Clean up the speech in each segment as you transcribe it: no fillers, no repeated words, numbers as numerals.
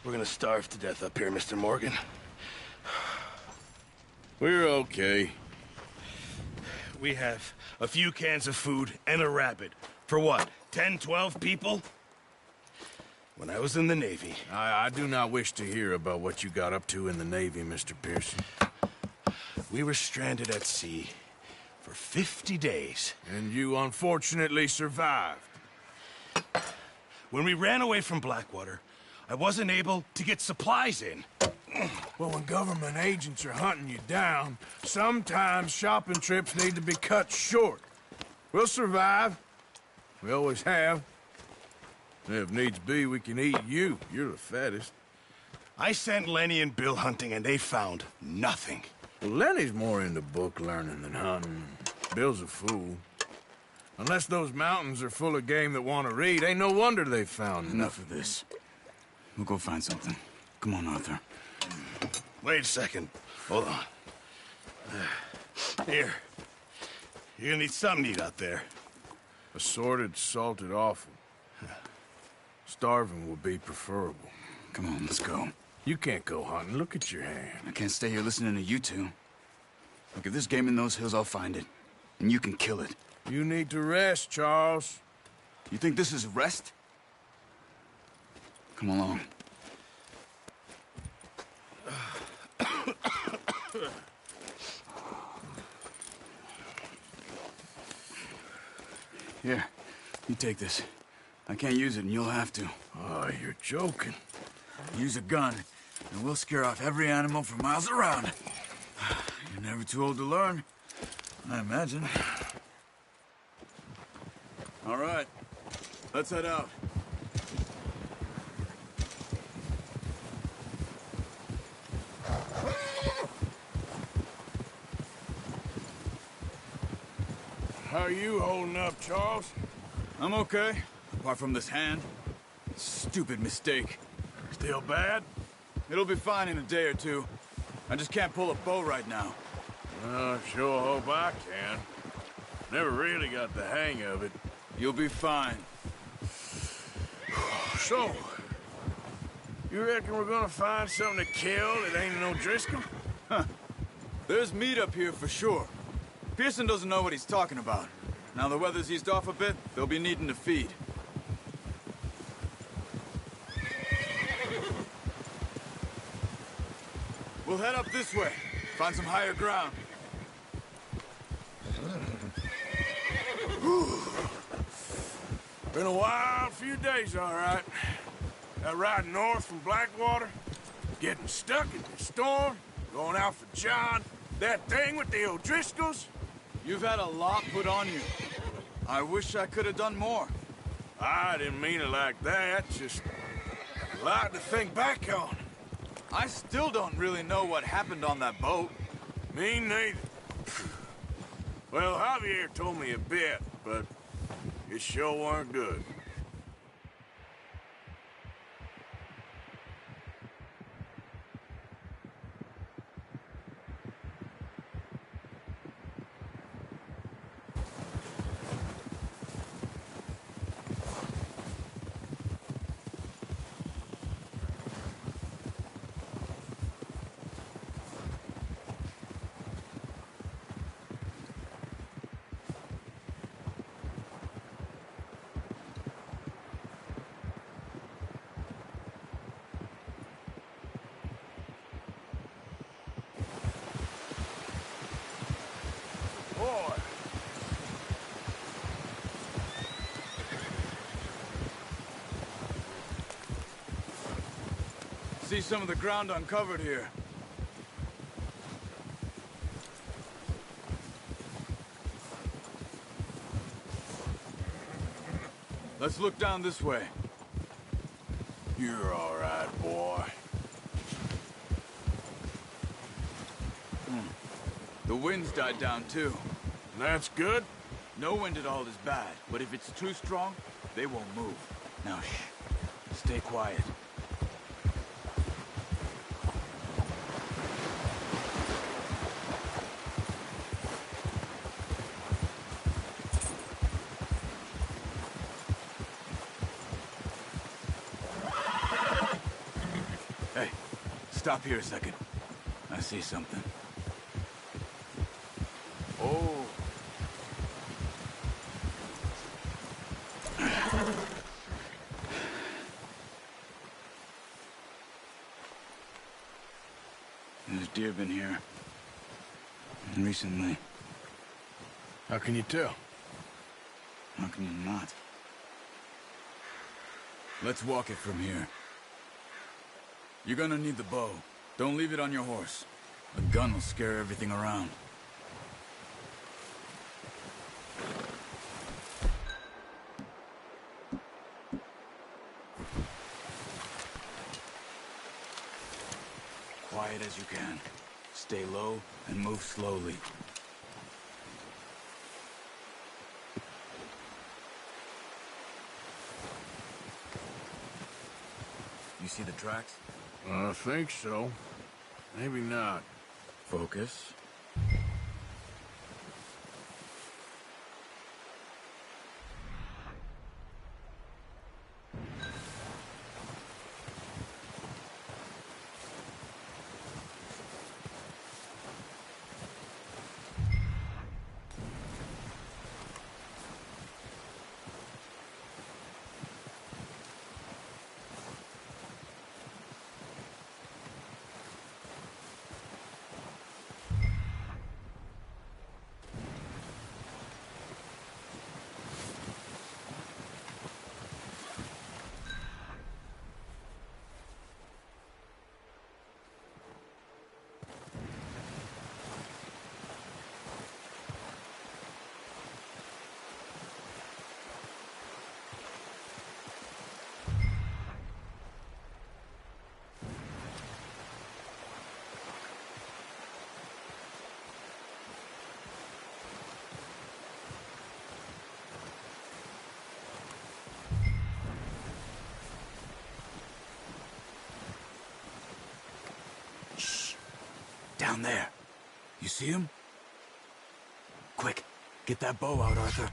We're gonna starve to death up here, Mr. Morgan. We're okay. We have a few cans of food and a rabbit. For what, 10, 12 people? When I was in the Navy... I do not wish to hear about what you got up to in the Navy, Mr. Pearson. We were stranded at sea for 50 days. And you unfortunately survived. When we ran away from Blackwater, I wasn't able to get supplies in. Well, when government agents are hunting you down, sometimes shopping trips need to be cut short. We'll survive. We always have. If needs be, we can eat you. You're the fattest. I sent Lenny and Bill hunting, and they found nothing. Well, Lenny's more into book learning than hunting. Bill's a fool. Unless those mountains are full of game that want to read, ain't no wonder they found Enough of this. We'll go find something. Come on, Arthur. Wait a second. Hold on. Here. You're gonna need something to eat out there. Assorted, salted offal. Starving would be preferable. Come on, let's go. You can't go hunting. Look at your hand. I can't stay here listening to you two. Look, if there's game in those hills, I'll find it. And you can kill it. You need to rest, Charles. You think this is rest? Come along. Here, you take this. I can't use it, and you'll have to. Oh, you're joking. Use a gun, and we'll scare off every animal for miles around. You're never too old to learn, I imagine. All right, let's head out. How are you holding up, Charles? I'm okay, apart from this hand. Stupid mistake. Still bad? It'll be fine in a day or two. I just can't pull a bow right now. Sure hope I can. Never really got the hang of it. You'll be fine. So, you reckon we're gonna find something to kill that ain't no Driscoll? Huh. There's meat up here for sure. Pearson doesn't know what he's talking about. Now the weather's eased off a bit, they'll be needing to feed. We'll head up this way. Find some higher ground. Been a wild few days, all right. That ride north from Blackwater, getting stuck in the storm, going out for John, that thing with the O'Driscolls. You've had a lot put on you. I wish I could have done more. I didn't mean it like that, just a lot to think back on. I still don't really know what happened on that boat. Me neither. Well, Javier told me a bit, but it sure weren't good. Boy. See some of the ground uncovered here. Let's look down this way. You're all right, boy. The wind's died down, too. That's good. No wind at all is bad, but if it's too strong, they won't move. Now, shh. Stay quiet. Stop here a second. I see something. Oh. There's deer been here. Recently. How can you tell? How can you not? Let's walk it from here. You're gonna need the bow. Don't leave it on your horse. A gun will scare everything around. Quiet as you can. Stay low and move slowly. You see the tracks? I think so. Maybe not. Focus. Down there. You see him? Quick, get that bow out, Arthur.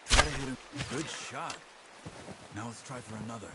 Try to hit him. Good shot. Now let's try for another.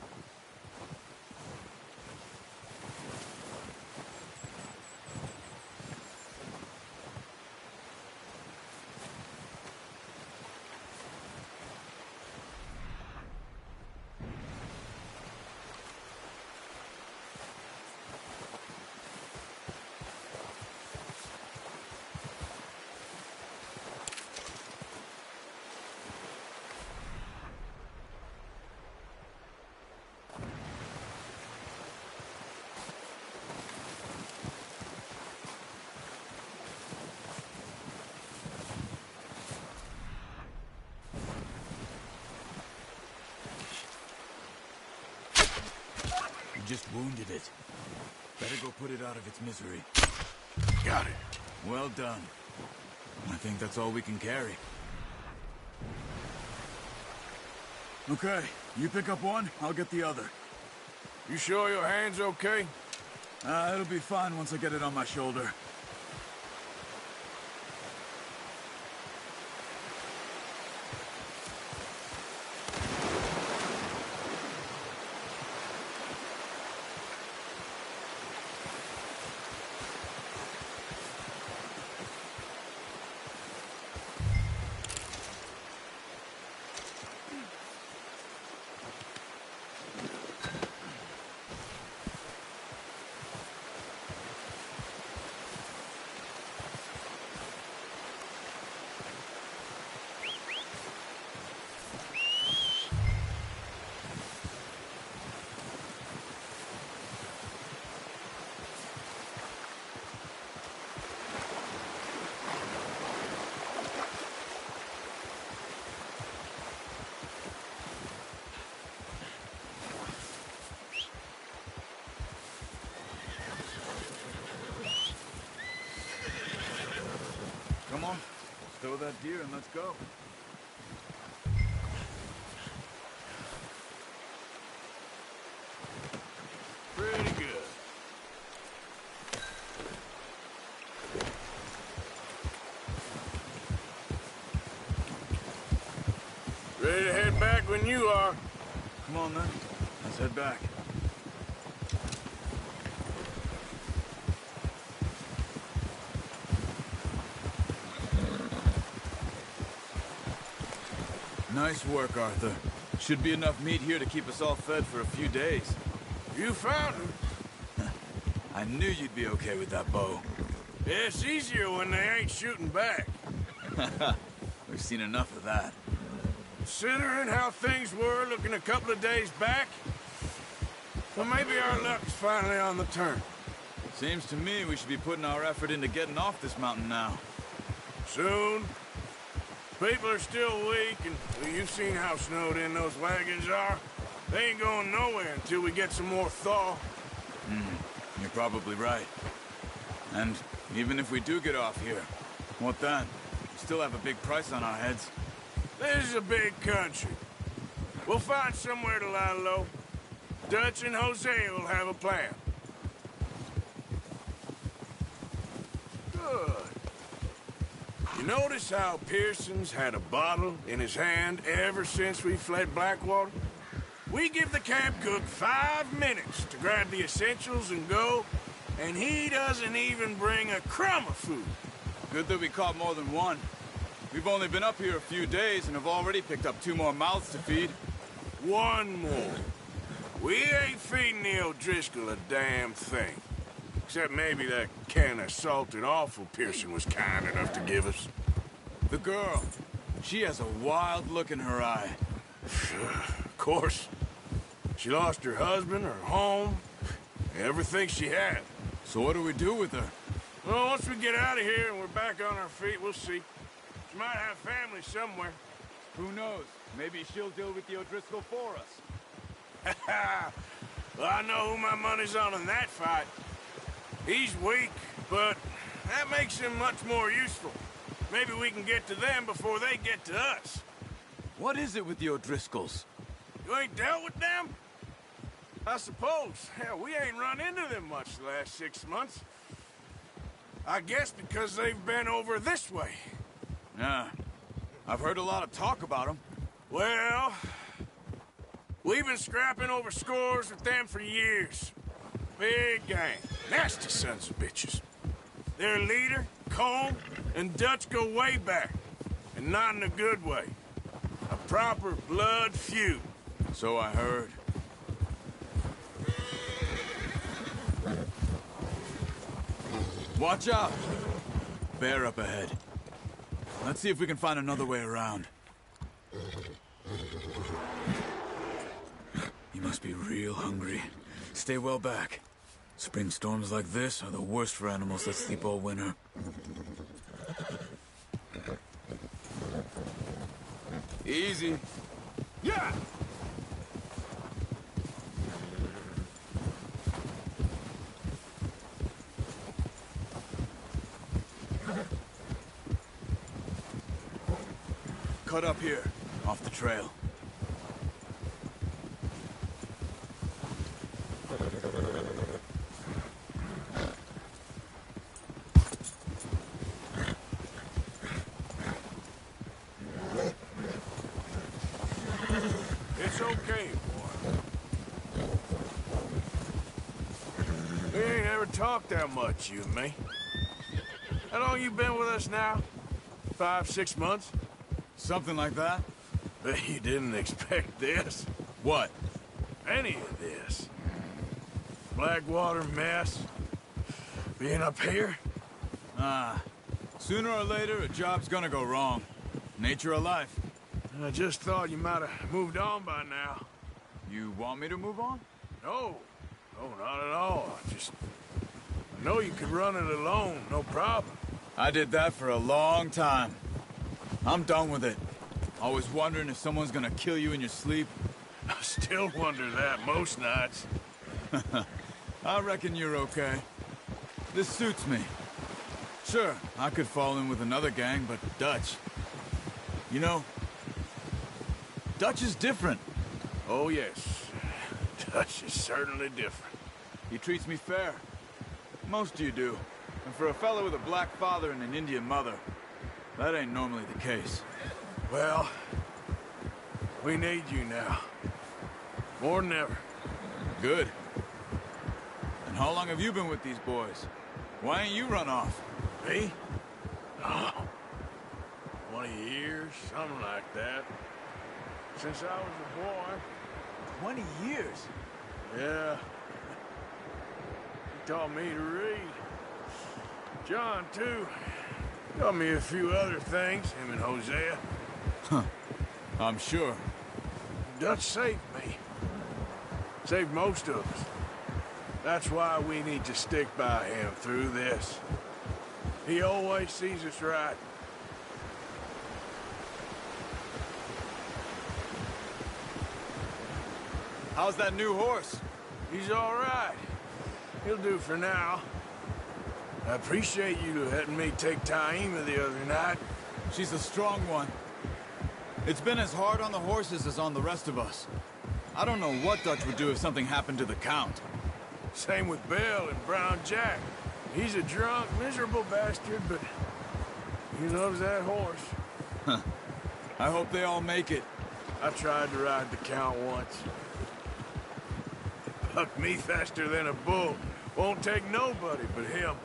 Just wounded it. Better go put it out of its misery. Got it. Well done. I think that's all we can carry. Okay, you pick up one, I'll get the other. You sure your hand's okay? It'll be fine once I get it on my shoulder. Come on, stow that deer and let's go. Pretty good. Ready to head back when you are. Come on then, let's head back. Nice work, Arthur. Should be enough meat here to keep us all fed for a few days. You found him. I knew you'd be okay with that bow. Yeah, it's easier when they ain't shooting back. We've seen enough of that. Considering how things were looking a couple of days back, well, maybe our luck's finally on the turn. Seems to me we should be putting our effort into getting off this mountain now. Soon. People are still weak, and well, you've seen how snowed in those wagons are. They ain't going nowhere until we get some more thaw. You're probably right. And even if we do get off here, what then? We still have a big price on our heads. This is a big country. We'll find somewhere to lie low. Dutch and Jose will have a plan. Good. You notice how Pearson's had a bottle in his hand ever since we fled Blackwater? We give the camp cook 5 minutes to grab the essentials and go, and he doesn't even bring a crumb of food. Good that we caught more than one. We've only been up here a few days and have already picked up 2 more mouths to feed. 1 more. We ain't feeding the O'Driscoll a damn thing. Except maybe that can of salted offal Pearson was kind enough to give us. The girl. She has a wild look in her eye. Of course. She lost her husband, her home, everything she had. So what do we do with her? Well, once we get out of here and we're back on our feet, we'll see. She might have family somewhere. Who knows? Maybe she'll deal with the O'Driscoll for us. Well, I know who my money's on in that fight. He's weak, but that makes him much more useful. Maybe we can get to them before they get to us. What is it with the O'Driscolls? You ain't dealt with them? I suppose. Hell, we ain't run into them much the last 6 months. I guess because they've been over this way. Yeah. I've heard a lot of talk about them. Well, we've been scrapping over scores with them for years. Big gang. Nasty sons of bitches. Their leader, Colm, and Dutch go way back. And not in a good way. A proper blood feud. So I heard. Watch out! Bear up ahead. Let's see if we can find another way around. He must be real hungry. Stay well back. Spring storms like this are the worst for animals that sleep all winter. Easy. Yeah! Cut up here, off the trail. It's okay, boy. We ain't ever talked that much, you and me. How long you been with us now? 5, 6 months? Something like that? Bet you didn't expect this. What? Any of this. Blackwater mess. Being up here? Sooner or later, a job's gonna go wrong. Nature of life. I just thought you might have moved on by now. You want me to move on? No. No, not at all. I know you could run it alone, no problem. I did that for a long time. I'm done with it. Always wondering if someone's gonna kill you in your sleep. I still wonder that most nights. I reckon you're okay. This suits me. Sure, I could fall in with another gang, but Dutch... You know, Dutch is different. Oh, yes. Dutch is certainly different. He treats me fair. Most of you do. And for a fellow with a black father and an Indian mother, that ain't normally the case. Well, we need you now. More than ever. Good. And how long have you been with these boys? Why ain't you run off? Me? Oh, 20 years, something like that. since I was a boy. 20 years? Yeah. He taught me to read. John, too. Taught me a few other things, him and Hosea. Huh. I'm sure. Dutch saved me. Saved most of us. That's why we need to stick by him through this. He always sees us right. How's that new horse? He's all right. He'll do for now. I appreciate you letting me take Taima the other night. She's a strong one. It's been as hard on the horses as on the rest of us. I don't know what Dutch would do if something happened to the Count. Same with Bill and Brown Jack. He's a drunk, miserable bastard, but he loves that horse. Huh. I hope they all make it. I tried to ride the Count once. Bucked me faster than a bull. Won't take nobody but him.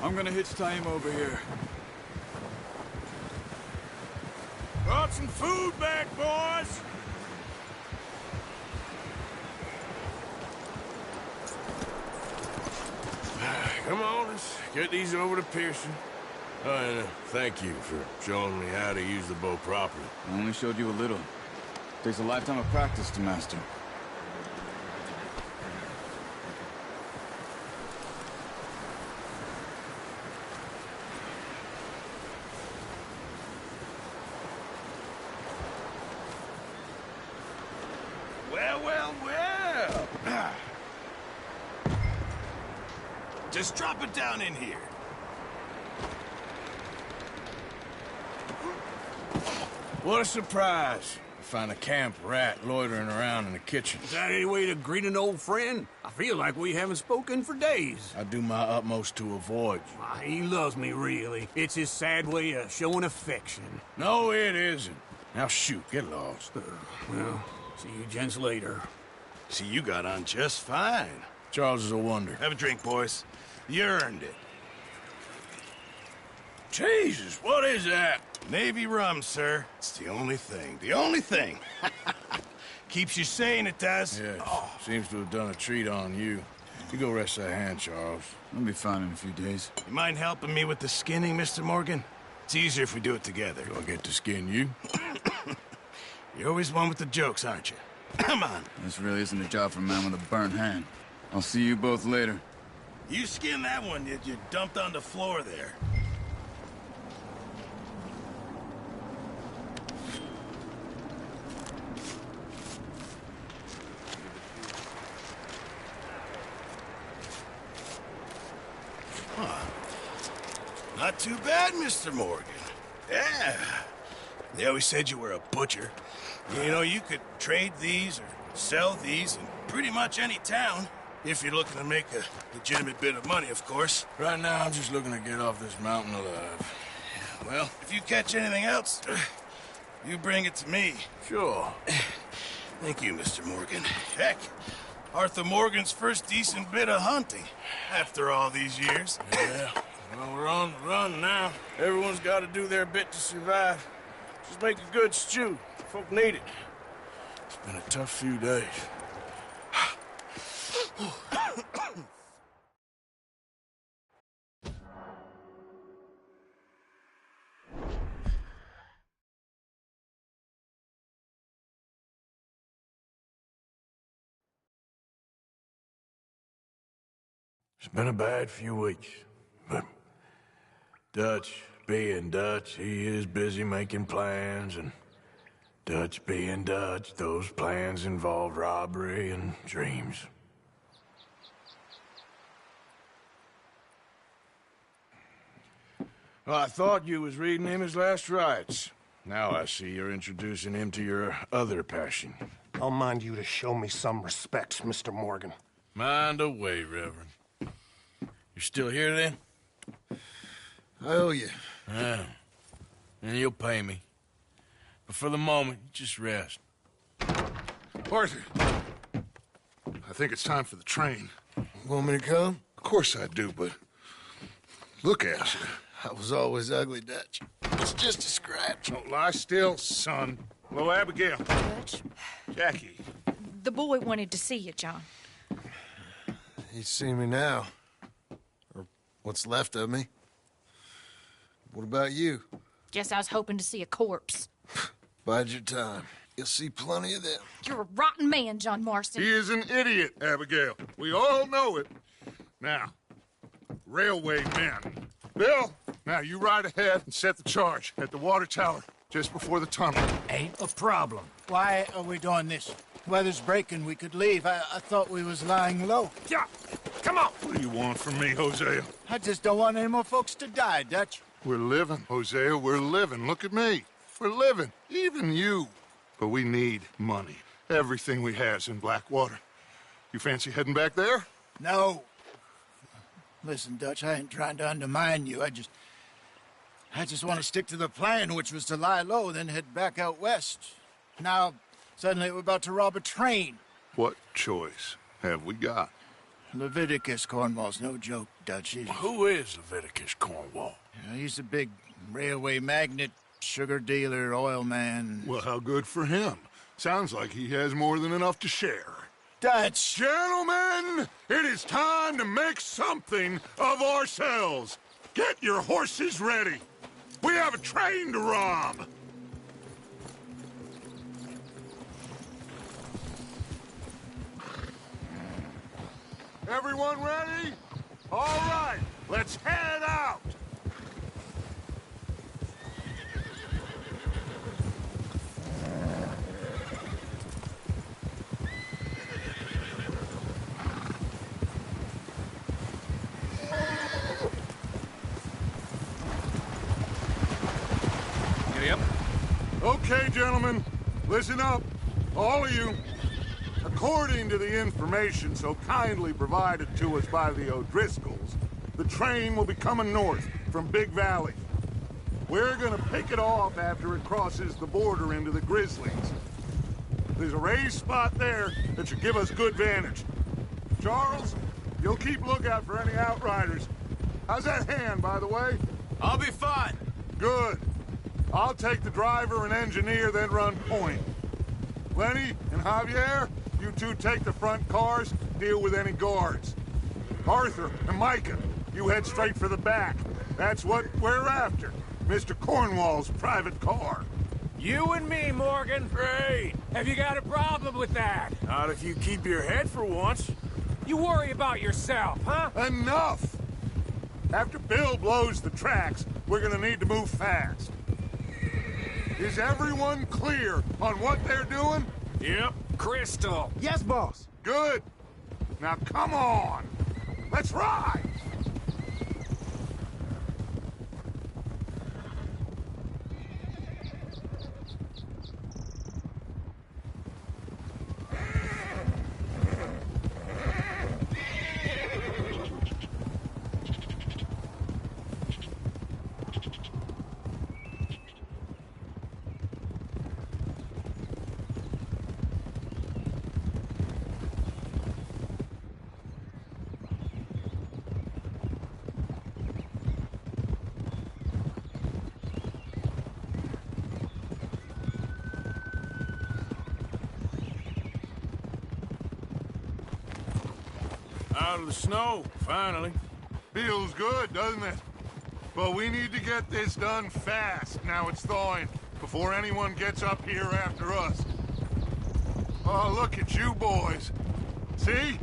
I'm gonna hitch Taima over here. Brought some food back, boys! Come on, let's get these over to Pearson. Oh, and thank you for showing me how to use the bow properly. I only showed you a little. Takes a lifetime of practice to master. Well. Just drop it down in here. What a surprise. I find a camp rat loitering around in the kitchen. Is that any way to greet an old friend? I feel like we haven't spoken for days. I do my utmost to avoid you. Ah, he loves me, really. It's his sad way of showing affection. No, it isn't. Now shoot, get lost. Well, see you gents later. See, you got on just fine. Charles is a wonder. Have a drink, boys. You earned it. Jesus, what is that? Navy rum, sir. It's the only thing. The only thing. Keeps you sane, it does. Yes, seems to have done a treat on you. You go rest that hand, Charles. I'll be fine in a few days. You mind helping me with the skinning, Mr. Morgan? It's easier if we do it together. Do I get to skin you? You're always one with the jokes, aren't you? Come on. This really isn't a job for a man with a burnt hand. I'll see you both later. You skin that one you dumped on the floor there. Not too bad, Mr. Morgan. Yeah. They always said you were a butcher. You know, you could trade these or sell these in pretty much any town. If you're looking to make a legitimate bit of money, of course. Right now, I'm just looking to get off this mountain alive. Well, if you catch anything else, you bring it to me. Sure. Thank you, Mr. Morgan. Heck, Arthur Morgan's first decent bit of hunting after all these years. Yeah. Well, we're on the run now. Everyone's got to do their bit to survive. Just make a good stew. Folk need it. It's been a tough few days. It's been a bad few weeks, but Dutch being Dutch, he is busy making plans, and Dutch being Dutch, those plans involve robbery and dreams. Well, I thought you was reading him his last rites. Now I see you're introducing him to your other passion. I'll mind you to show me some respect, Mr. Morgan. Mind away, Reverend. You're still here, then? I owe you. Yeah. And you'll pay me. But for the moment, just rest. Arthur, I think it's time for the train. Want me to come? Of course I do, but look at you. I was always ugly, Dutch. It's just a scratch. Don't lie still, son. Hello, Abigail. Dutch, Jackie. the boy wanted to see you, John. He's seen me now. Or what's left of me. What about you? Guess I was hoping to see a corpse. Bide your time. You'll see plenty of them. You're a rotten man, John Marston. He is an idiot, Abigail. We all know it. Now, railway men. Bill, now you ride ahead and set the charge at the water tower just before the tunnel. Ain't a problem. Why are we doing this? Weather's breaking. We could leave. I thought we was lying low. Yeah, come on. What do you want from me, Hosea? I just don't want any more folks to die, Dutch. We're living, Hosea. We're living. Look at me. We're living. Even you. But we need money. Everything we has in Blackwater. You fancy heading back there? No. Listen, Dutch, I ain't trying to undermine you. I just want to stick to the plan, which was to lie low, then head back out west. Now, suddenly we're about to rob a train. What choice have we got? Leviticus Cornwall's no joke, Dutch. Who is Leviticus Cornwall? He's a big railway magnate, sugar dealer, oil man. Well, how good for him. Sounds like he has more than enough to share. Dutch! Gentlemen, it is time to make something of ourselves. Get your horses ready. We have a train to rob. Everyone ready? All right, let's head out. Okay, gentlemen, listen up, all of you. According to the information so kindly provided to us by the O'Driscolls, the train will be coming north from Big Valley. We're gonna pick it off after it crosses the border into the Grizzlies. There's a raised spot there that should give us good vantage. Charles, you'll keep lookout for any outriders. How's that hand, by the way? I'll be fine. Good. I'll take the driver and engineer, then run point. Lenny and Javier, you two take the front cars, deal with any guards. Arthur and Micah, you head straight for the back. That's what we're after. Mr. Cornwall's private car. You and me, Morgan. Great. Have you got a problem with that? Not if you keep your head for once. You worry about yourself, huh? Enough! After Bill blows the tracks, we're gonna need to move fast. Is everyone clear on what they're doing? Yep. Crystal. Yes, boss. Good. Now come on. Let's ride. Out of the snow, finally. Feels good, doesn't it? But we need to get this done fast. Now it's thawing, before anyone gets up here after us. Oh, look at you boys. See?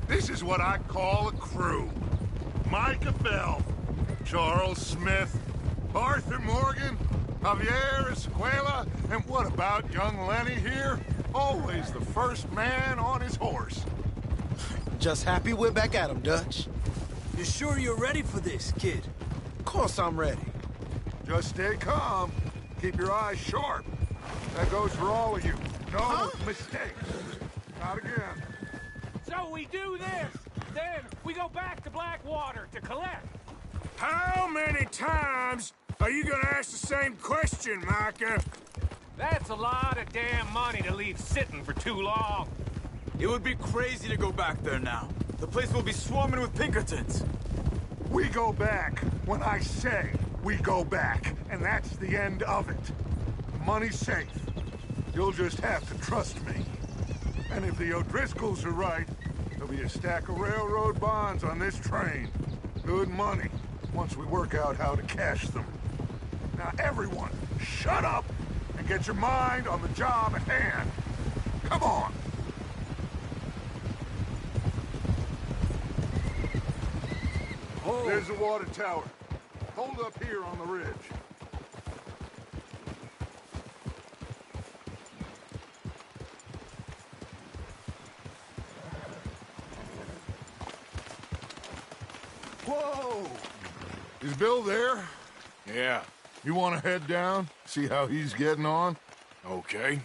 This is what I call a crew. Micah Bell, Charles Smith, Arthur Morgan, Javier Escuela, and what about young Lenny here? Always the first man on his horse. Just happy we're back at 'em, Dutch. You sure you're ready for this, kid? Of course I'm ready. Just stay calm. Keep your eyes sharp. That goes for all of you. No mistakes. Not again. So we do this. Then we go back to Blackwater to collect. How many times are you gonna ask the same question, Micah? That's a lot of damn money to leave sitting for too long. It would be crazy to go back there now. The place will be swarming with Pinkertons. We go back when I say we go back, and that's the end of it. The money's safe. You'll just have to trust me. And if the O'Driscolls are right, there'll be a stack of railroad bonds on this train. Good money, once we work out how to cash them. Now everyone, shut up and get your mind on the job at hand. Come on. Oh. There's the water tower. Hold up here on the ridge. Whoa! Is Bill there? Yeah. You want to head down? See how he's getting on? Okay.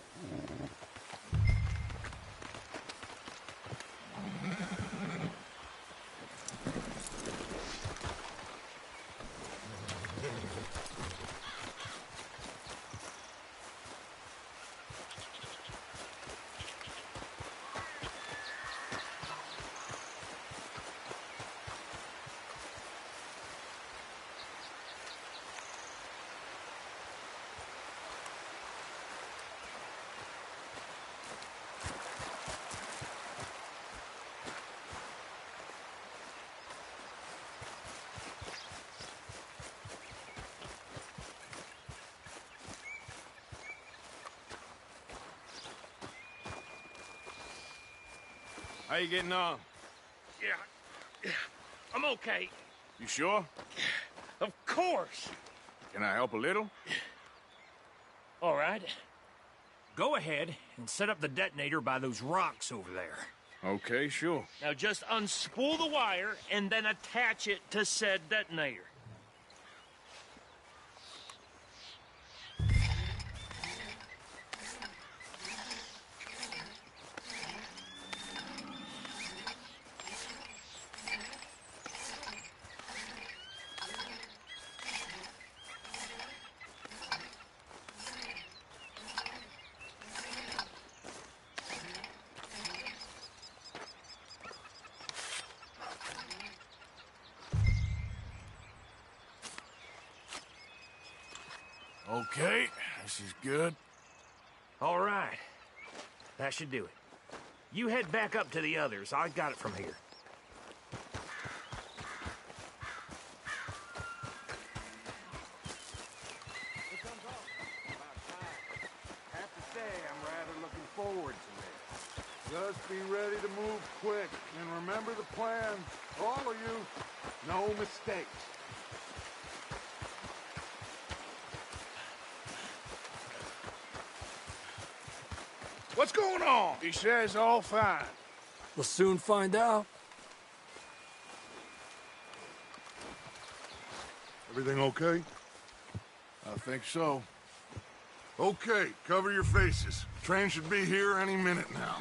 How you getting on? Yeah, I'm okay. You sure? Of course. Can I help a little? All right. Go ahead and set up the detonator by those rocks over there. Okay, sure. Now just unspool the wire and then attach it to said detonator. Okay, this is good. All right. That should do it. You head back up to the others. I got it from here. Have to say, I'm rather looking forward to it. Just be ready to move quick, and remember the plan. All of you, no mistakes. What's going on? He says all fine. We'll soon find out. Everything okay? I think so. Okay, cover your faces. Train should be here any minute now.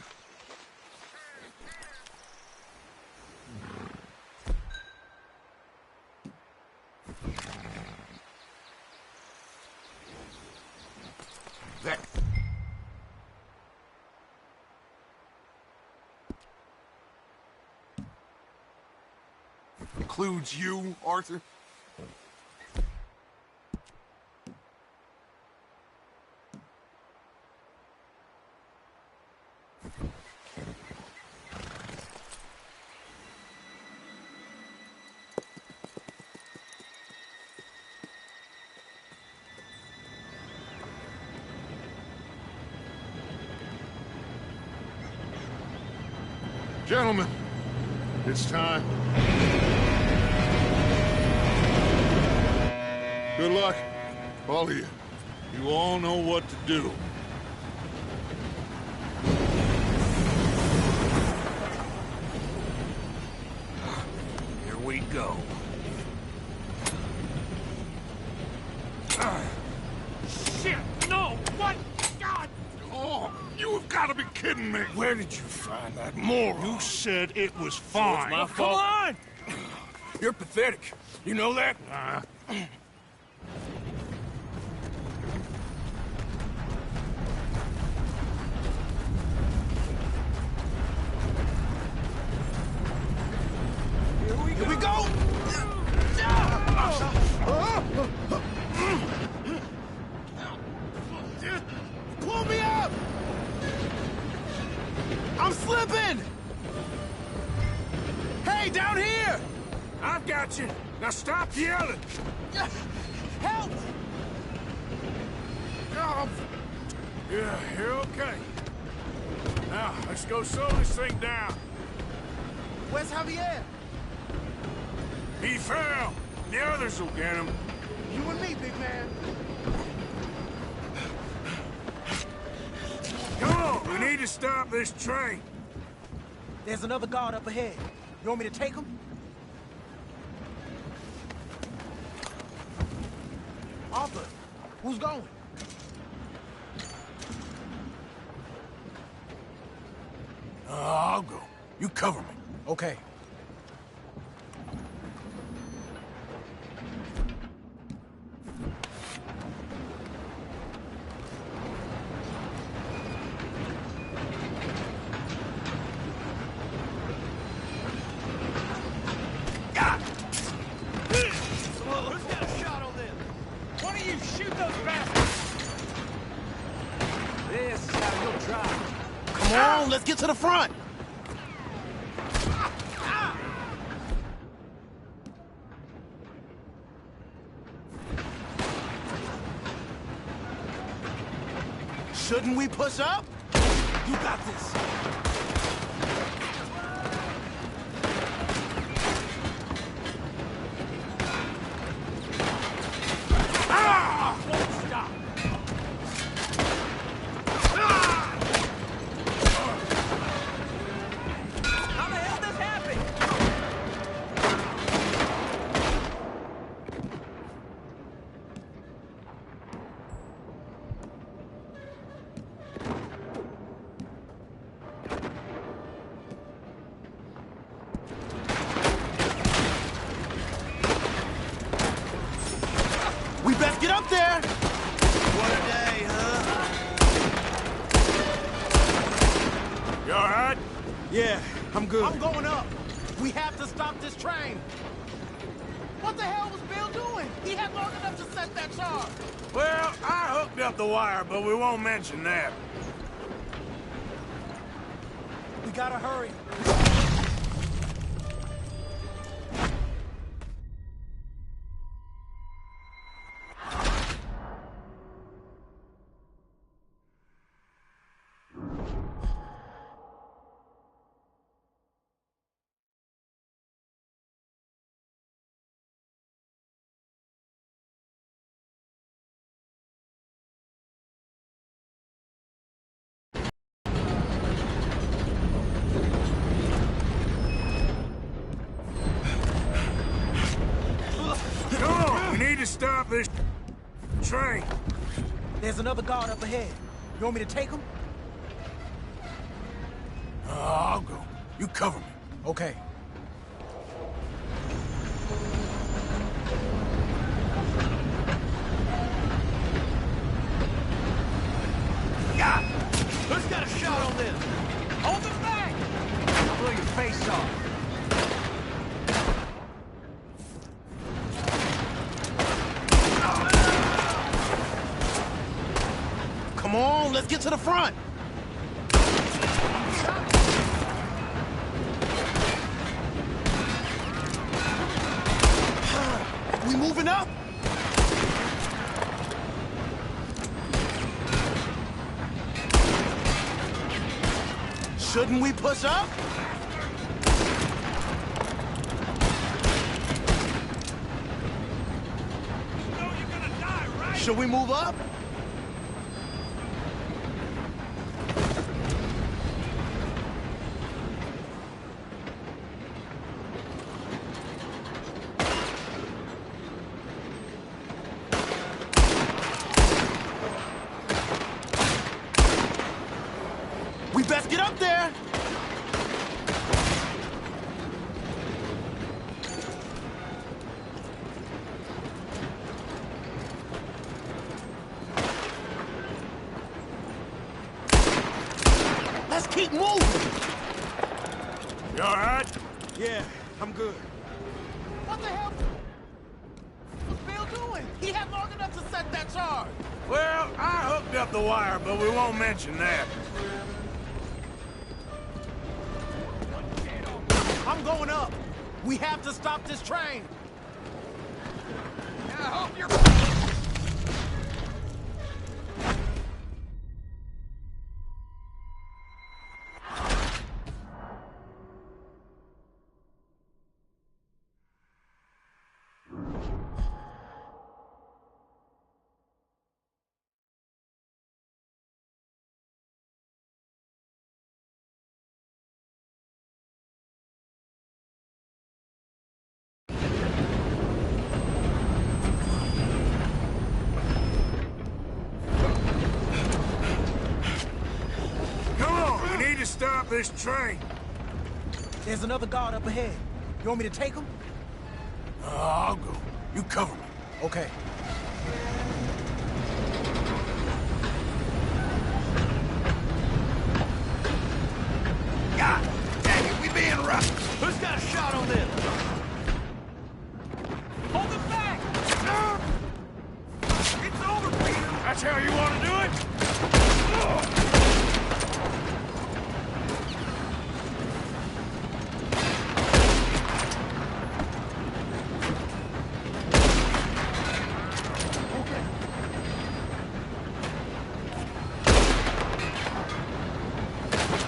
That... includes you, Arthur? Gentlemen, it's time. Good luck, all of you. You all know what to do. Here we go. Shit! No! What? God! Oh, you've got to be kidding me. Where did you find that moron? You said it was fine. my Come fault. on! You're pathetic. You know that? I'm slipping! Hey, down here! I've got you. Now stop yelling. Help! Oh. Yeah, you're okay. Now, let's go slow this thing down. Where's Javier? He fell. The others will get him. You and me, big man. Come on, we need to stop this train. There's another guard up ahead. You want me to take him? Arthur, who's going? I'll go. You cover me. Okay. Come on, let's get to the front. Shouldn't we push up? You got this. We best get up there! What a day, huh? You all right? Yeah, I'm good. I'm going up. We have to stop this train. What the hell was Bill doing? He had long enough to set that charge. Well, I hooked up the wire, but we won't mention that. We gotta hurry. We need to stop this train. There's another guard up ahead. You want me to take him? I'll go. You cover me. Okay. Who's got a shot on this? Hold them back! Blow your face off. Come on, let's get to the front. We moving up? Shouldn't we push up? Should we move up? We best get up there! Let's keep moving! You all right? Yeah, I'm good. What the hell was Bill doing? He had long enough to set that charge. Well, I hooked up the wire, but we won't mention that. We have to stop this train! I hope you're... Stop this train! There's another guard up ahead. You want me to take him? I'll go. You cover me. Okay. God dang it, we being rough. Who's got a shot on this? Hold it back! It's over, Peter! That's how you want to do it?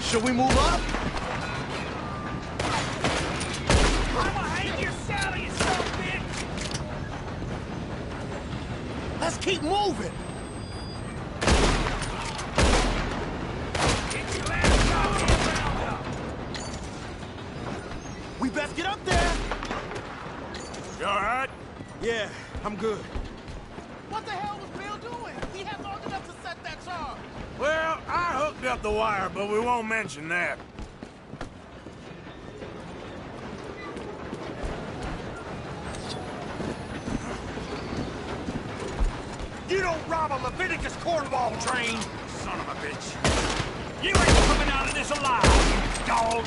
Should we move up? I'ma hate your Sally, you son of a bitch! Let's keep moving! Get your ass out here, round up! We best get up there! You all right? Yeah, I'm good. What the hell was Bill doing? He had long enough to set that charge. Well, I hooked up the wire, but we won't mention that. You don't rob a Leviticus Cornwall train, son of a bitch! You ain't coming out of this alive, you dog!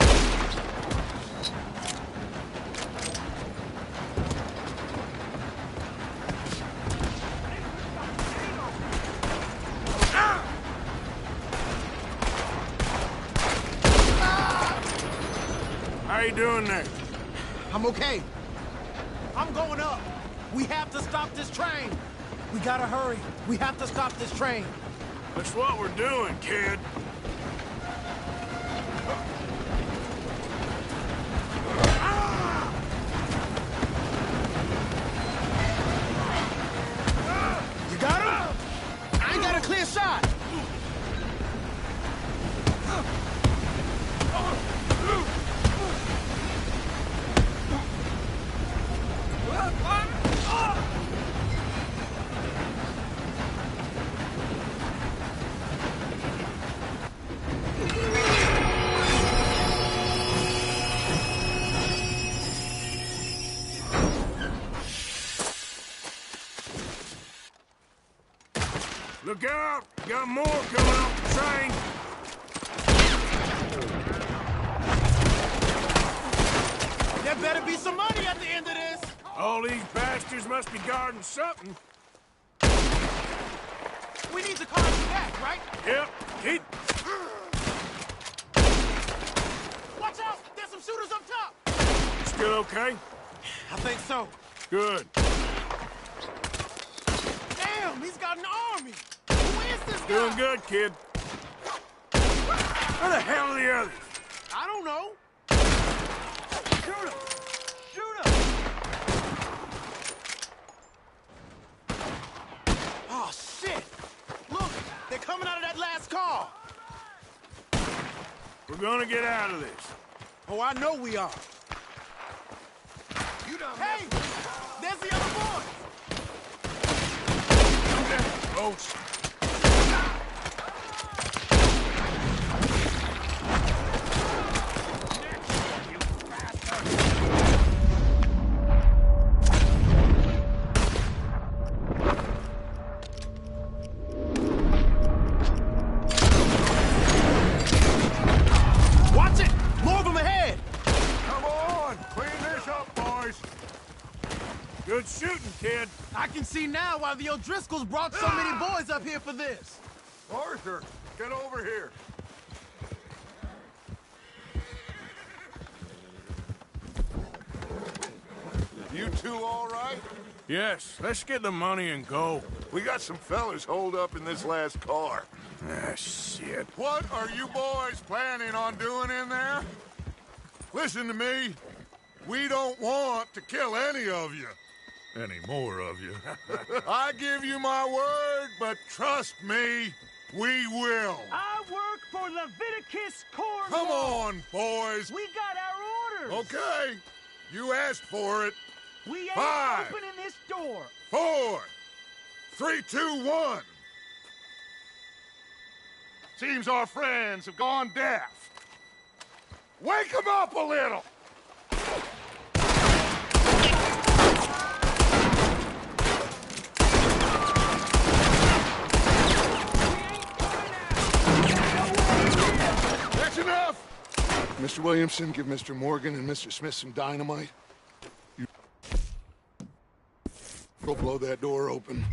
How you doing there? I'm okay. I'm going up. We have to stop this train. We gotta hurry. We have to stop this train. That's what we're doing, kid. You got him? I ain't got a clear shot. Look out! Got more coming off the train! There better be some money at the end of this. All these bastards must be guarding something. We need to call you back, right? Yep, keep... Watch out! There's some shooters up top! Still okay? I think so. Good. Damn, he's got an army! Who is this guy? Doing good, kid. Where the hell are the others? I don't know. Shoot him! Shoot him! Oh, shit! Look, they're coming out of that last car. We're gonna get out of this. Oh, I know we are. You done Hey! There's the other boy! Folks. Watch it! More of them ahead! Come on! Clean this up, boys! Good shooting, kid. I can see now why the O'Driscolls brought so many boys up here for this. Arthur, get over here. You two all right? Yes, let's get the money and go. We got some fellas holed up in this last car. Ah, shit. What are you boys planning on doing in there? Listen to me. We don't want to kill any of you. Any more of you. I give you my word, but trust me, we will. I work for Leviticus Cornwall. Come on, boys. We got our orders. Okay. You asked for it. We ain't 5, opening this door. 4, 3, 2, 1. Seems our friends have gone deaf. Wake them up a little! That's enough! Mr. Williamson, give Mr. Morgan and Mr. Smith some dynamite. You go blow that door open.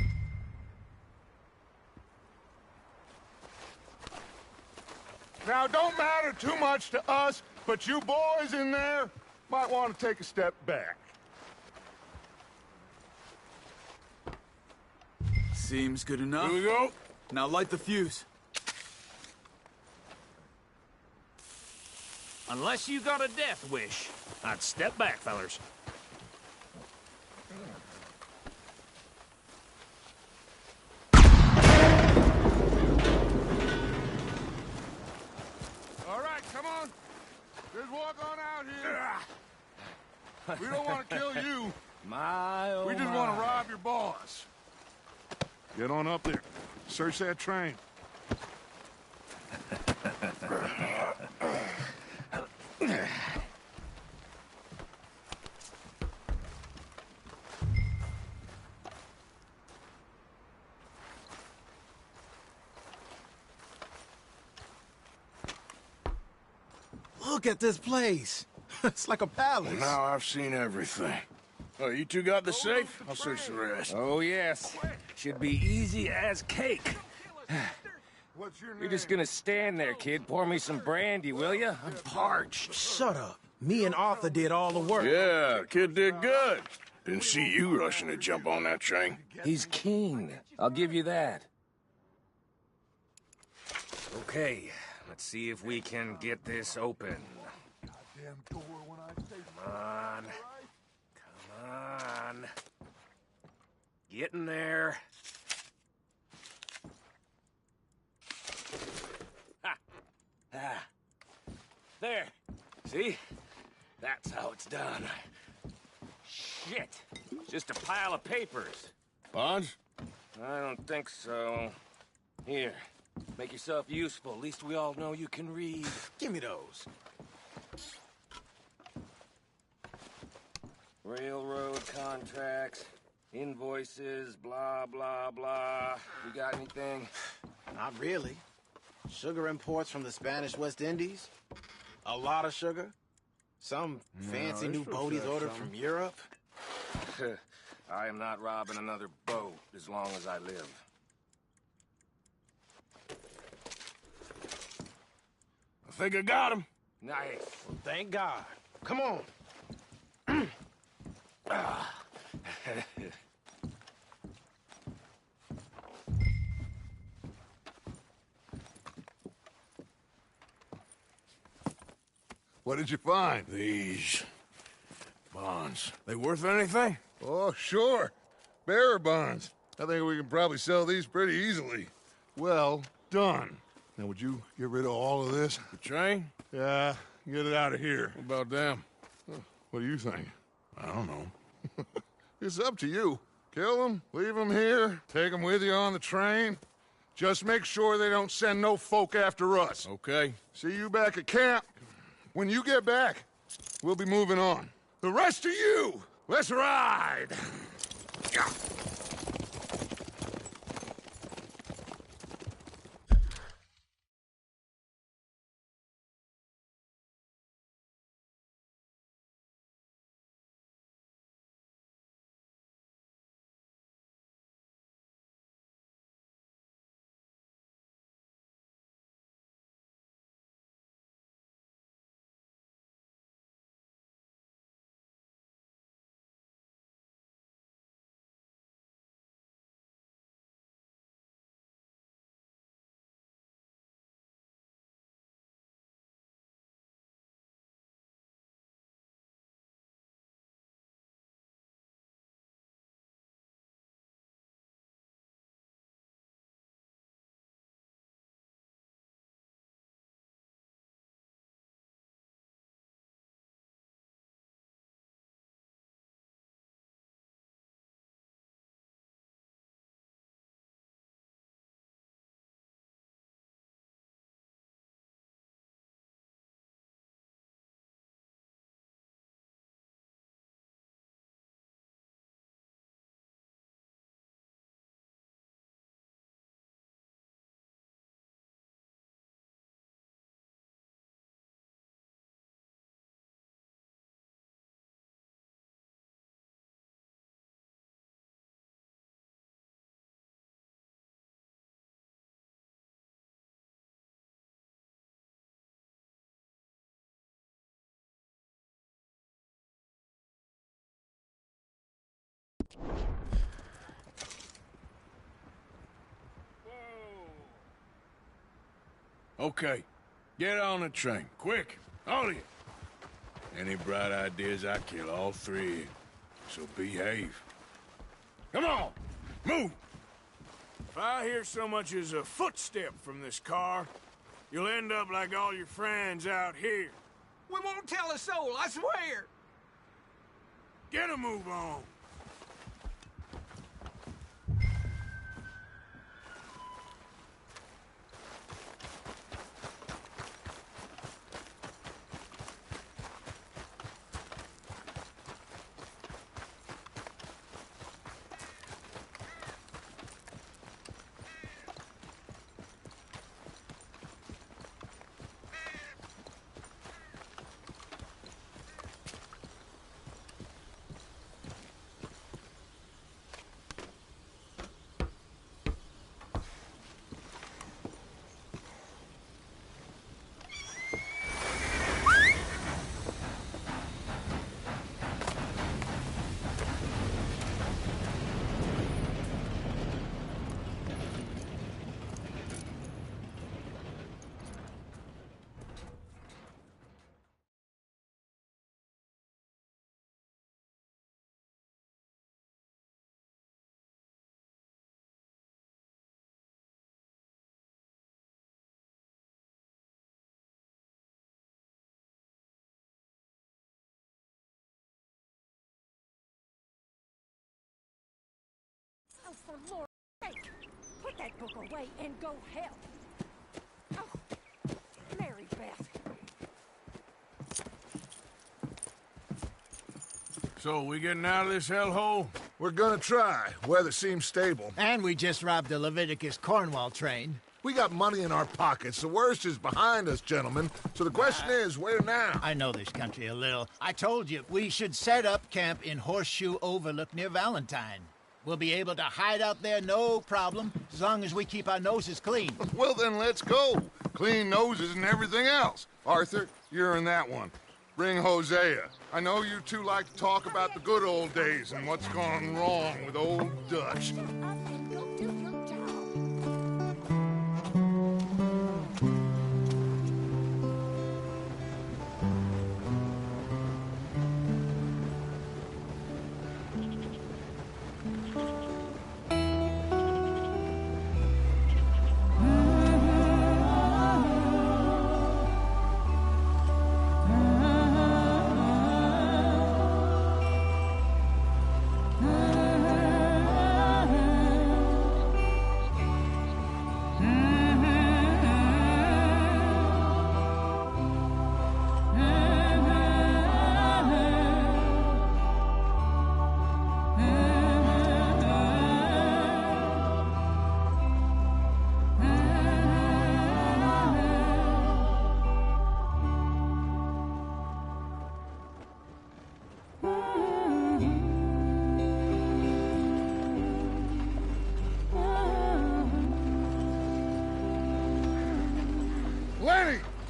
Now, don't matter too much to us, but you boys in there might want to take a step back. Seems good enough. Here we go. Now light the fuse. Unless you got a death wish, I'd step back, fellers. All right, come on. Just walk on out here. We don't want to kill you. We just want to rob your boss. Get on up there. Search that train. Look at this place. It's like a palace. Well, now I've seen everything. Oh, you two got the safe? I'll search the rest. Oh, yes. Should be easy as cake. What's your name? You're just gonna stand there, kid. Pour me some brandy, will you? I'm parched. Shut up. Me and Arthur did all the work. Yeah, kid did good. Didn't see you rushing to jump on that train. He's keen. I'll give you that. Okay, let's see if we can get this open. Come on. Come on. Get in there. Ha! Ah. There. See? That's how it's done. Shit. Just a pile of papers. Bonds? I don't think so. Here. Make yourself useful. At least we all know you can read. Give me those. Railroad contracts, invoices, blah, blah, blah. You got anything? Not really. Sugar imports from the Spanish West Indies. A lot of sugar. Some fancy new boat he's ordered from Europe. I am not robbing another boat as long as I live. I think I got him. Nice. Well, thank God. Come on. What did you find? These bonds. They worth anything? Oh, sure. Bearer bonds. I think we can probably sell these pretty easily. Well done. Now, would you get rid of all of this? The train? Yeah, get it out of here. What about them? What do you think? I don't know. It's up to you. Kill them, leave them here, take them with you on the train. Just make sure they don't send no folk after us. Okay. See you back at camp. When you get back, we'll be moving on. The rest of you, let's ride! Okay, get on the train, quick, all of you. Any bright ideas, I kill all three of you. So behave. Come on, move! If I hear so much as a footstep from this car, you'll end up like all your friends out here. We won't tell a soul, I swear! Get a move on. Oh, for Lord's sake! Put that book away and go help! Oh, Mary Beth. So, we getting out of this hellhole? We're gonna try. Weather seems stable. And we just robbed the Leviticus Cornwall train. We got money in our pockets. The worst is behind us, gentlemen. So the question is, where now? I know this country a little. I told you, we should set up camp in Horseshoe Overlook near Valentine. We'll be able to hide out there no problem, as long as we keep our noses clean. Well, then let's go. Clean noses and everything else. Arthur, you're in that one. Bring Hosea. I know you two like to talk about the good old days and what's gone wrong with old Dutch.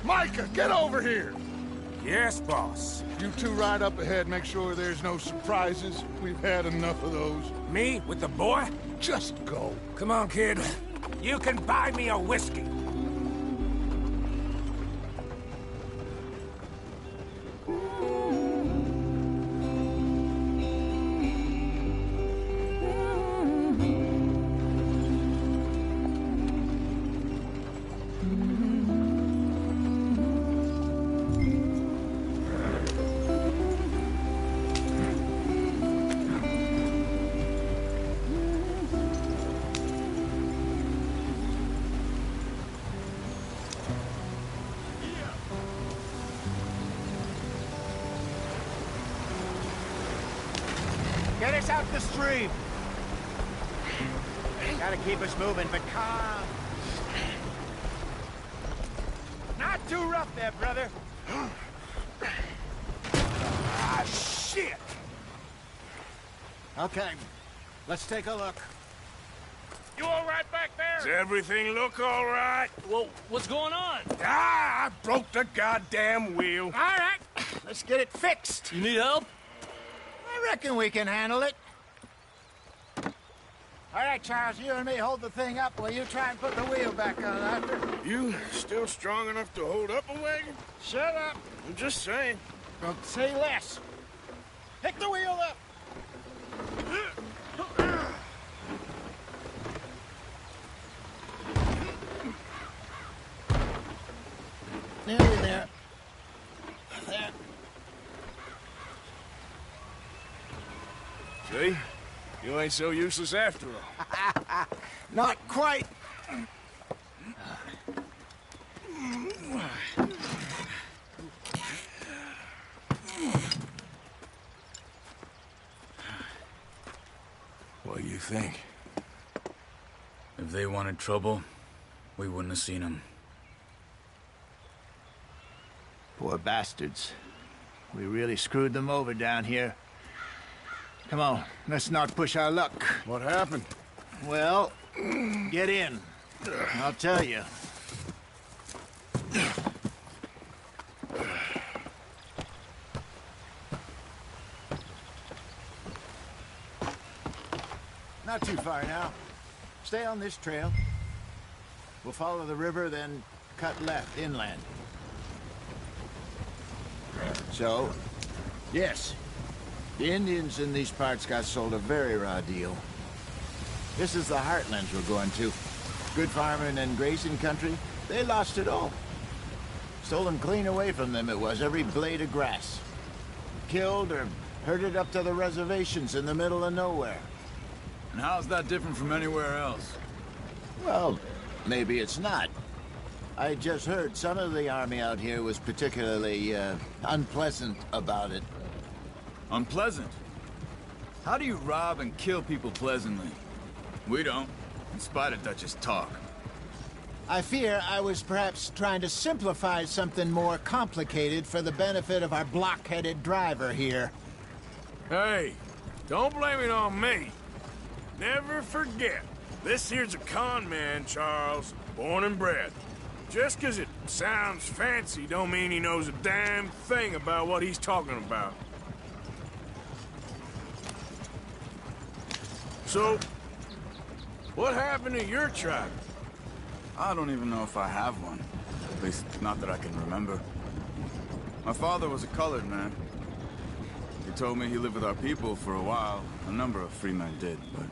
Micah, get over here! Yes, boss. You two ride up ahead, make sure there's no surprises. We've had enough of those. Me with the boy? Just go. Come on, kid. You can buy me a whiskey. Get us out the stream. Gotta keep us moving, but calm. Not too rough there, brother. Ah, shit! Okay, let's take a look. You all right back there? Does everything look all right? Well, what's going on? Ah, I broke the goddamn wheel. All right, let's get it fixed. You need help? I reckon we can handle it. All right, Charles, you and me hold the thing up while you try and put the wheel back on, Arthur. You still strong enough to hold up a wagon? Shut up. I'm just saying. Well, say less. Pick the wheel up. Nearly there. There. See? You ain't so useless after all. Not quite. What do you think? If they wanted trouble, we wouldn't have seen them. Poor bastards. We really screwed them over down here. Come on, let's not push our luck. What happened? Well, get in. I'll tell you. Not too far now. Stay on this trail. We'll follow the river, then cut left inland. So, yes, the Indians in these parts got sold a very raw deal. This is the heartlands we're going to. Good farming and grazing country, they lost it all. Stolen clean away from them it was, every blade of grass. Killed or herded up to the reservations in the middle of nowhere. And how's that different from anywhere else? Well, maybe it's not. I just heard some of the army out here was particularly, unpleasant about it. Unpleasant? How do you rob and kill people pleasantly? We don't, in spite of Dutch's talk. I fear I was perhaps trying to simplify something more complicated for the benefit of our block-headed driver here. Hey, don't blame it on me. Never forget, this here's a con man, Charles, born and bred. Just 'cause it sounds fancy don't mean he knows a damn thing about what he's talking about. So, what happened to your tribe? I don't even know if I have one. At least, not that I can remember. My father was a colored man. He told me he lived with our people for a while. A number of free men did, but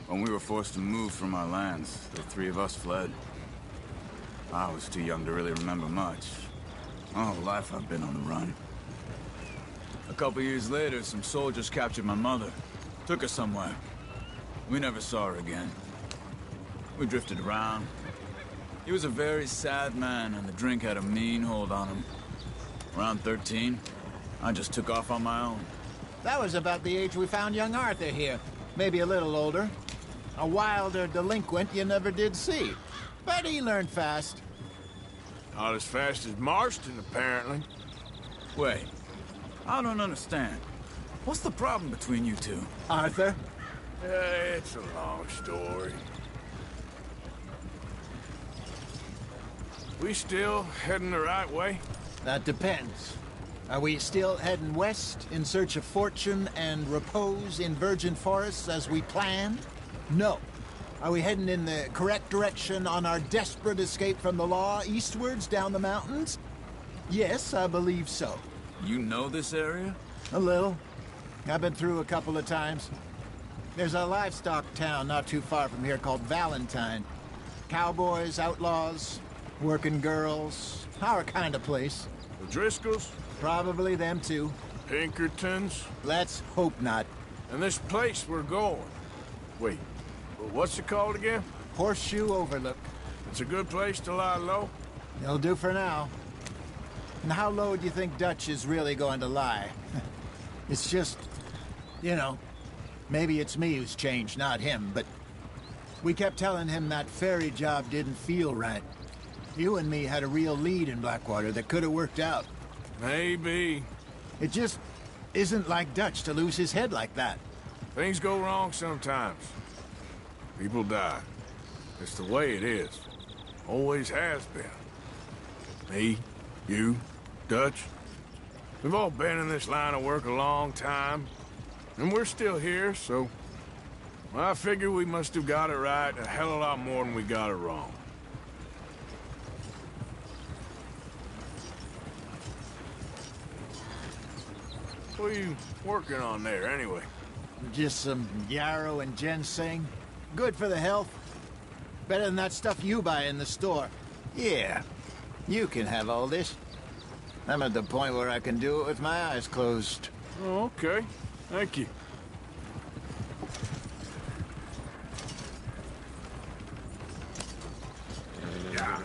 when we were forced to move from our lands, the three of us fled. I was too young to really remember much. My whole life I've been on the run. A couple years later, some soldiers captured my mother. Took her somewhere. We never saw her again. We drifted around. He was a very sad man, and the drink had a mean hold on him. Around 13, I just took off on my own. That was about the age we found young Arthur here. Maybe a little older. A wilder delinquent you never did see. But he learned fast. Not as fast as Marston, apparently. Wait, I don't understand. What's the problem between you two? Arthur? It's a long story. We still heading the right way? That depends. Are we still heading west in search of fortune and repose in virgin forests as we planned? No. Are we heading in the correct direction on our desperate escape from the law eastwards down the mountains? Yes, I believe so. You know this area? A little. I've been through a couple of times. There's a livestock town not too far from here called Valentine. Cowboys, outlaws, working girls, our kind of place. The Driscolls? Probably them too. Pinkertons? Let's hope not. And this place we're going. Wait, what's it called again? Horseshoe Overlook. It's a good place to lie low? It'll do for now. And how low do you think Dutch is really going to lie? It's just, you know, maybe it's me who's changed, not him, but we kept telling him that ferry job didn't feel right. You and me had a real lead in Blackwater that could have worked out. Maybe. It just isn't like Dutch to lose his head like that. Things go wrong sometimes. People die. It's the way it is. Always has been. Me, you, Dutch. We've all been in this line of work a long time. And we're still here, so Well, I figure we must have got it right a hell of a lot more than we got it wrong. What are you working on there, anyway? Just some yarrow and ginseng. Good for the health. Better than that stuff you buy in the store. Yeah, you can have all this. I'm at the point where I can do it with my eyes closed. Oh, okay. Thank you. Yeah.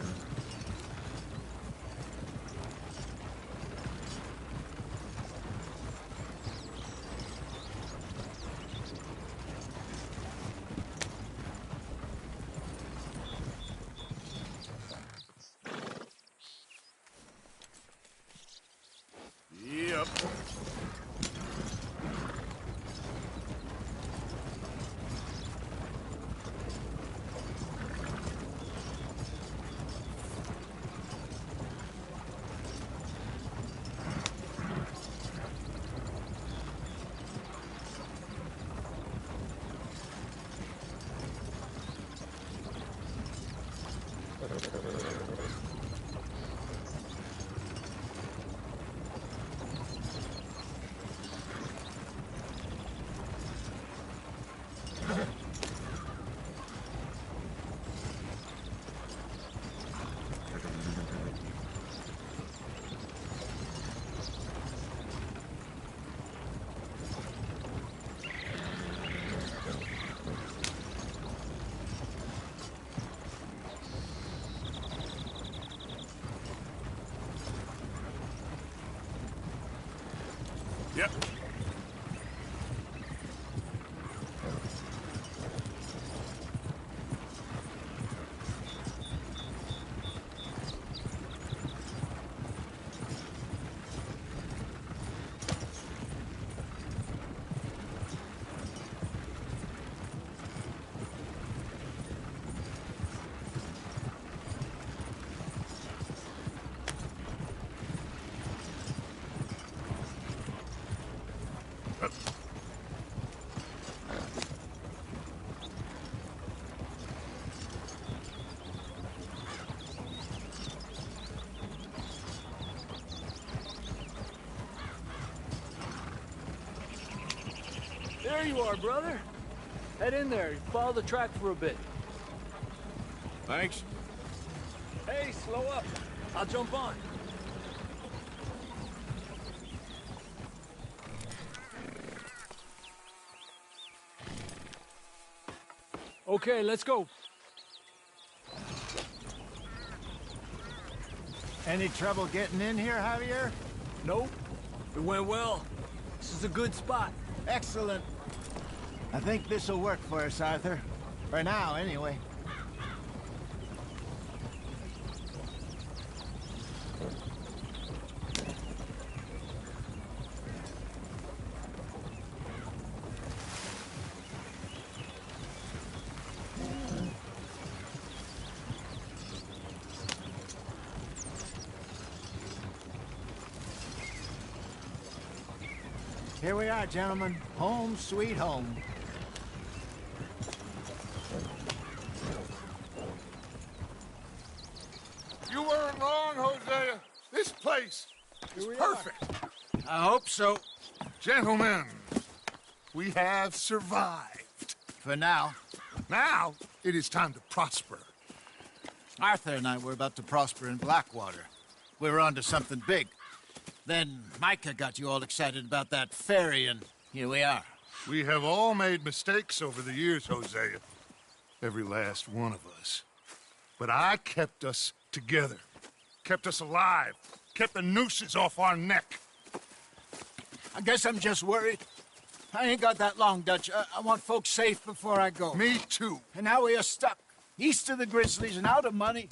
Yep. Yep. There you are, brother. Head in there. Follow the track for a bit. Thanks. Hey, slow up. I'll jump on. Okay, let's go. Any trouble getting in here, Javier? Nope. It went well. This is a good spot. Excellent. I think this'll work for us, Arthur. For now, anyway. Here we are, gentlemen. Home sweet home. You weren't wrong, Hosea. This place is perfect. I hope so. Gentlemen, we have survived. For now. Now, it is time to prosper. Arthur and I were about to prosper in Blackwater. We were on to something big. Then Micah got you all excited about that ferry, and here we are. We have all made mistakes over the years, Hosea. Every last one of us. But I kept us together. Kept us alive. Kept the nooses off our neck. I guess I'm just worried. I ain't got that long, Dutch. I want folks safe before I go. Me too. And now we are stuck. East of the Grizzlies and out of money.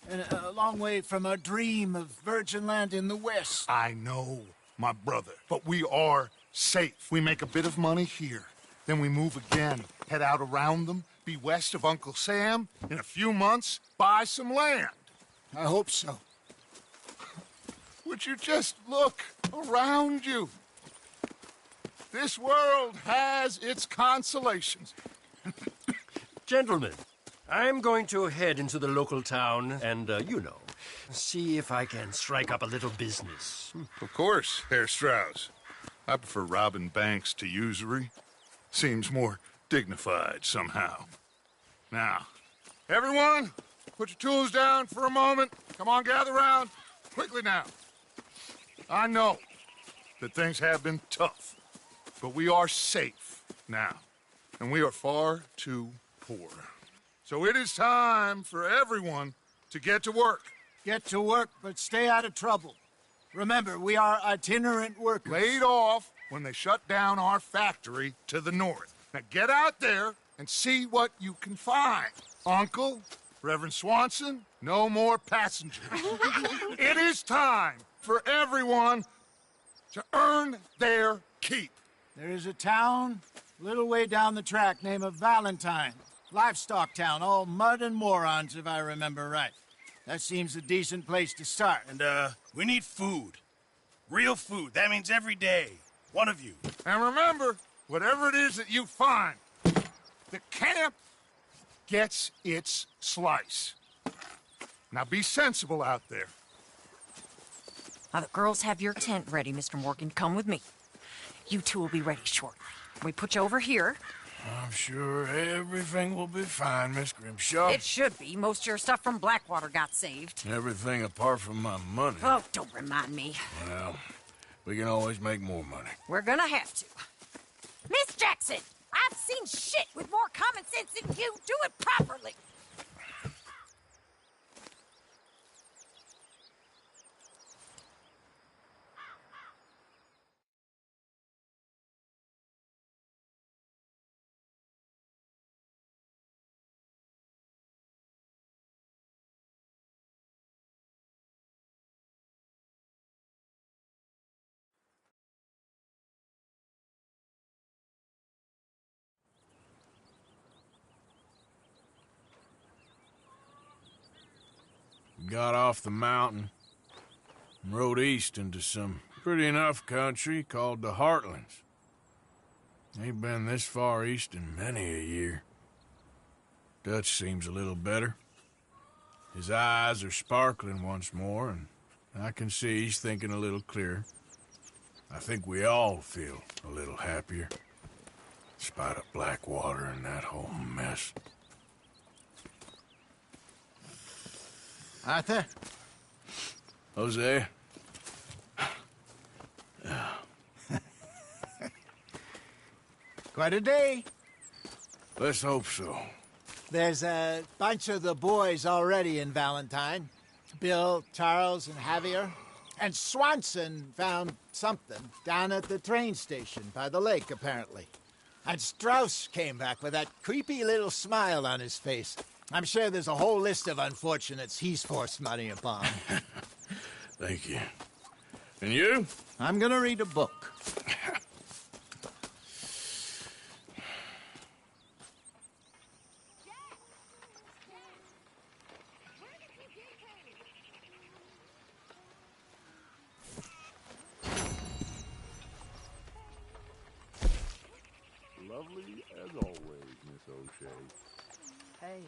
And a long way from our dream of virgin land in the west. I know, my brother. But we are safe. We make a bit of money here. Then we move again. Head out around them. Be west of Uncle Sam. In a few months, buy some land. I hope so. Would you just look around you? This world has its consolations. Gentlemen, I'm going to head into the local town and, see if I can strike up a little business. Of course, Herr Strauss. I prefer robbing banks to usury. Seems more dignified somehow. Now, everyone, put your tools down for a moment. Come on, gather round. Quickly now. I know that things have been tough, but we are safe now, and we are far too poor. So it is time for everyone to get to work. Get to work, but stay out of trouble. Remember, we are itinerant workers. Laid off when they shut down our factory to the north. Now get out there and see what you can find. Uncle, Reverend Swanson, no more passengers. It is time for everyone to earn their keep. There is a town a little way down the track named Valentine. Livestock town, all mud and morons, if I remember right. That seems a decent place to start. And, we need food. Real food. That means every day. One of you. And remember, whatever it is that you find, the camp gets its slice. Now be sensible out there. Now, the girls have your tent ready, Mr. Morgan. Come with me. You two will be ready shortly. We put you over here. I'm sure everything will be fine, Miss Grimshaw. It should be. Most of your stuff from Blackwater got saved. Everything apart from my money. Oh, don't remind me. Well, we can always make more money. We're gonna have to. Miss Jackson, I've seen shit with more common sense than you. Do it properly. Got off the mountain and rode east into some pretty enough country called the Heartlands. Ain't been this far east in many a year. Dutch seems a little better. His eyes are sparkling once more, and I can see he's thinking a little clearer. I think we all feel a little happier, in spite of Blackwater and that whole mess. Arthur? Jose? Quite a day. Let's hope so. There's a bunch of the boys already in Valentine. Bill, Charles, and Javier. And Swanson found something down at the train station by the lake, apparently. And Strauss came back with that creepy little smile on his face. I'm sure there's a whole list of unfortunates he's forced money upon. Thank you. And you? I'm gonna read a book. Lovely as always, Miss O'Shea. Hey.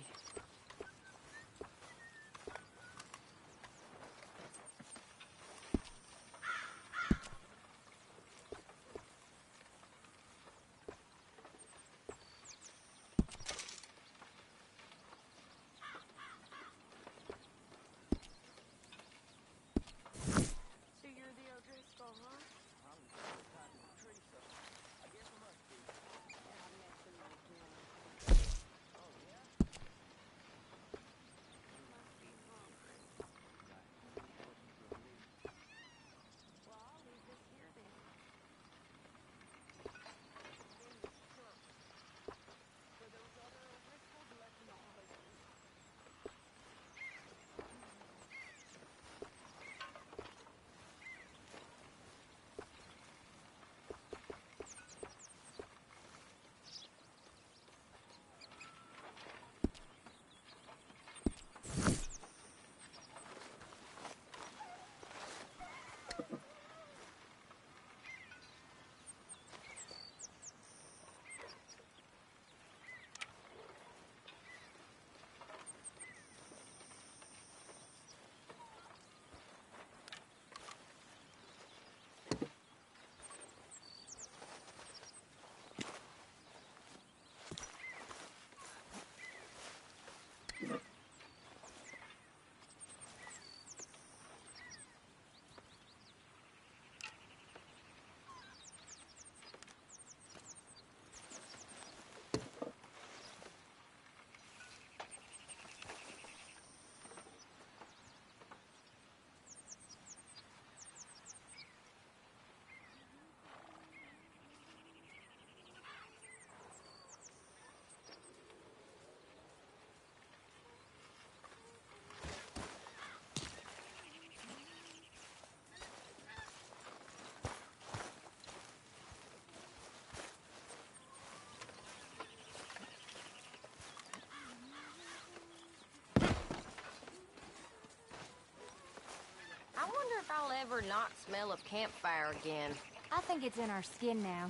wonder if I'll ever not smell a campfire again. I think it's in our skin now.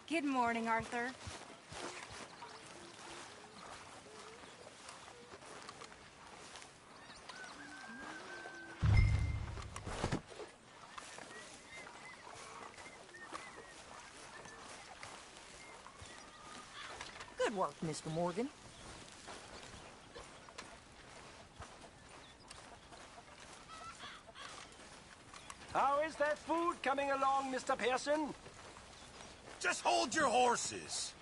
Good morning, Arthur. Good work, Mr. Morgan. How is that food coming along, Mr. Pearson? Just hold your horses.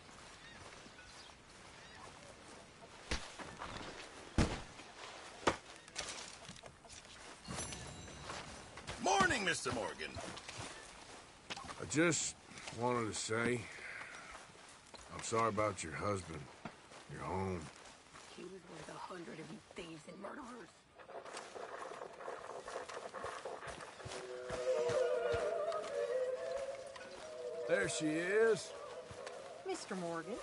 Morning, Mr. Morgan. I just wanted to say, I'm sorry about your husband, your home. He was worth 100 of you thieves and murderers. There she is. Mr. Morgan.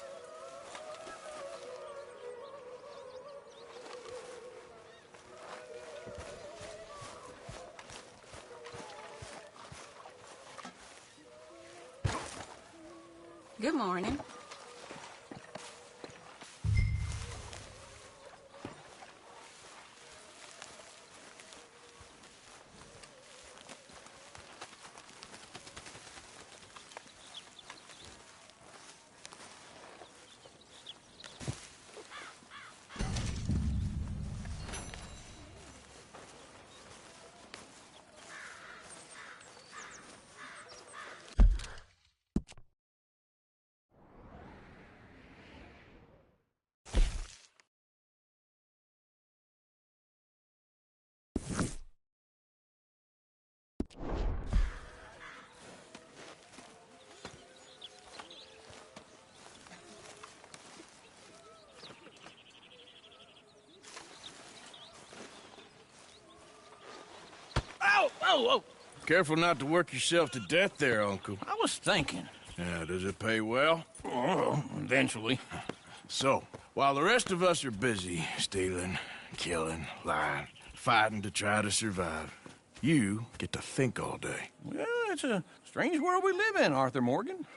Good morning. Ow! Whoa, whoa! Careful not to work yourself to death there, Uncle. I was thinking. Yeah, does it pay well? Oh, eventually. So, while the rest of us are busy stealing, killing, lying, fighting to try to survive, you get to think all day. Well, it's a strange world we live in, Arthur Morgan.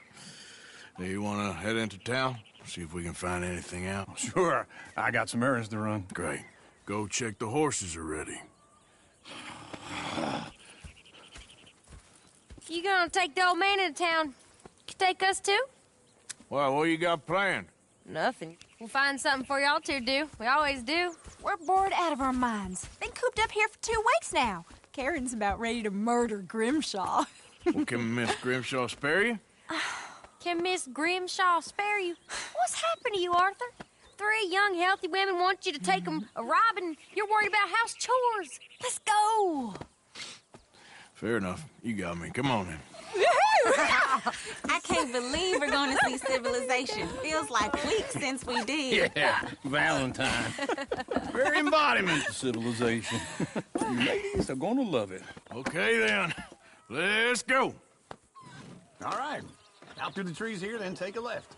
Do you want to head into town? See if we can find anything out? Sure. I got some errands to run. Great. Go check the horses are ready. You gonna take the old man into town? You take us too? Well, what you got planned? Nothing. We'll find something for y'all to do. We always do. We're bored out of our minds. Been cooped up here for 2 weeks now. Karen's about ready to murder Grimshaw. Well, can Miss Grimshaw spare you? Can Miss Grimshaw spare you? What's happened to you, Arthur? 3 young, healthy women want you to take them a robbing. You're worried about house chores. Let's go. Fair enough. You got me. Come on in. I can't believe we're going to see civilization. Feels like weeks since we did. Yeah, Valentine. Very embodiment of civilization. You ladies are gonna love it. Okay, then. Let's go. All right. Out through the trees here, then take a left.